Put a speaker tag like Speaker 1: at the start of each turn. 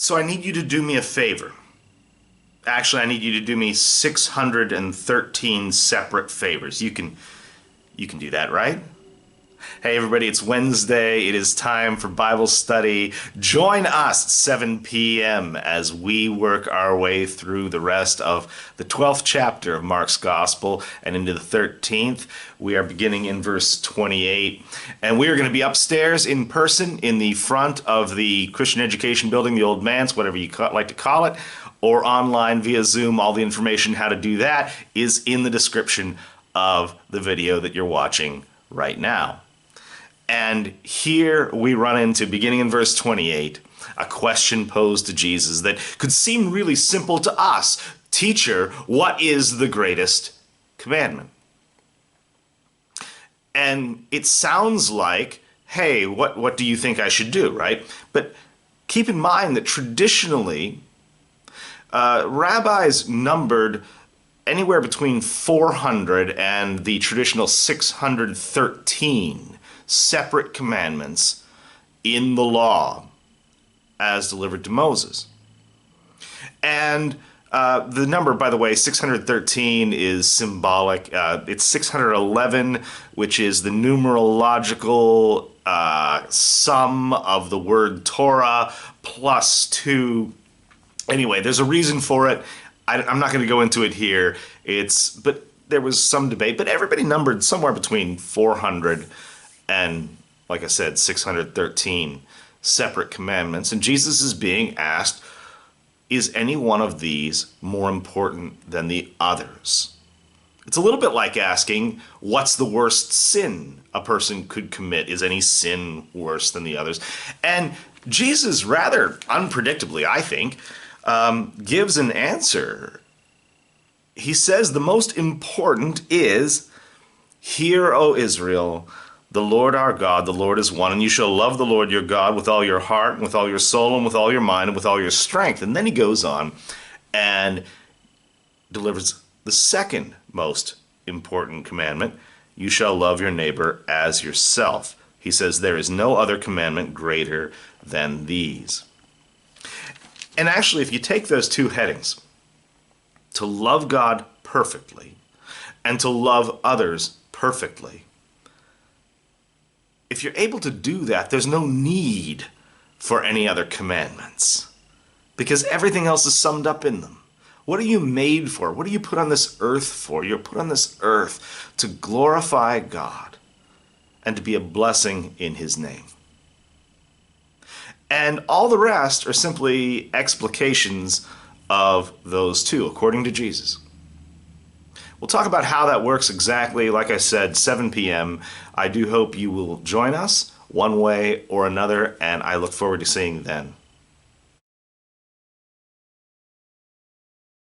Speaker 1: So I need you to do me a favor. Actually, I need you to do me 613 separate favors. You can do that, right? Hey everybody, it's Wednesday. It is time for Bible study. Join us at 7 p.m. as we work our way through the rest of the 12th chapter of Mark's Gospel and into the 13th. We are beginning in verse 28. And we are going to be upstairs in person in the front of the Christian Education Building, the Old Manse, whatever you like to call it, or online via Zoom. All the information how to do that is in the description of the video that you're watching right now. And here we run into, beginning in verse 28, a question posed to Jesus that could seem really simple to us. Teacher, what is the greatest commandment? And it sounds like, hey, what do you think I should do, right? But keep in mind that traditionally, rabbis numbered anywhere between 400 and the traditional 613 separate commandments in the law as delivered to Moses. And the number, by the way, 613 is symbolic. It's 611, which is the numerological sum of the word Torah plus 2. Anyway, there's a reason for it. I'm not going to go into it here. But there was some debate, but everybody numbered somewhere between 400 and, like I said, 613 separate commandments. And Jesus is being asked, is any one of these more important than the others? It's a little bit like asking, what's the worst sin a person could commit? Is any sin worse than the others? And Jesus, rather unpredictably, I think, gives an answer. He says the most important is, "Hear, O Israel, the Lord our God, the Lord is one, and you shall love the Lord your God with all your heart, and with all your soul, and with all your mind, and with all your strength." And then he goes on and delivers the second most important commandment. You shall love your neighbor as yourself. He says there is no other commandment greater than these. And actually, if you take those two headings, to love God perfectly and to love others perfectly, if you're able to do that, there's no need for any other commandments, because everything else is summed up in them. What are you made for? What are you put on this earth for? You're put on this earth to glorify God and to be a blessing in His name. And all the rest are simply explications of those two, according to Jesus. We'll talk about how that works exactly. Like I said, 7 p.m. I do hope you will join us one way or another, and I look forward to seeing you then.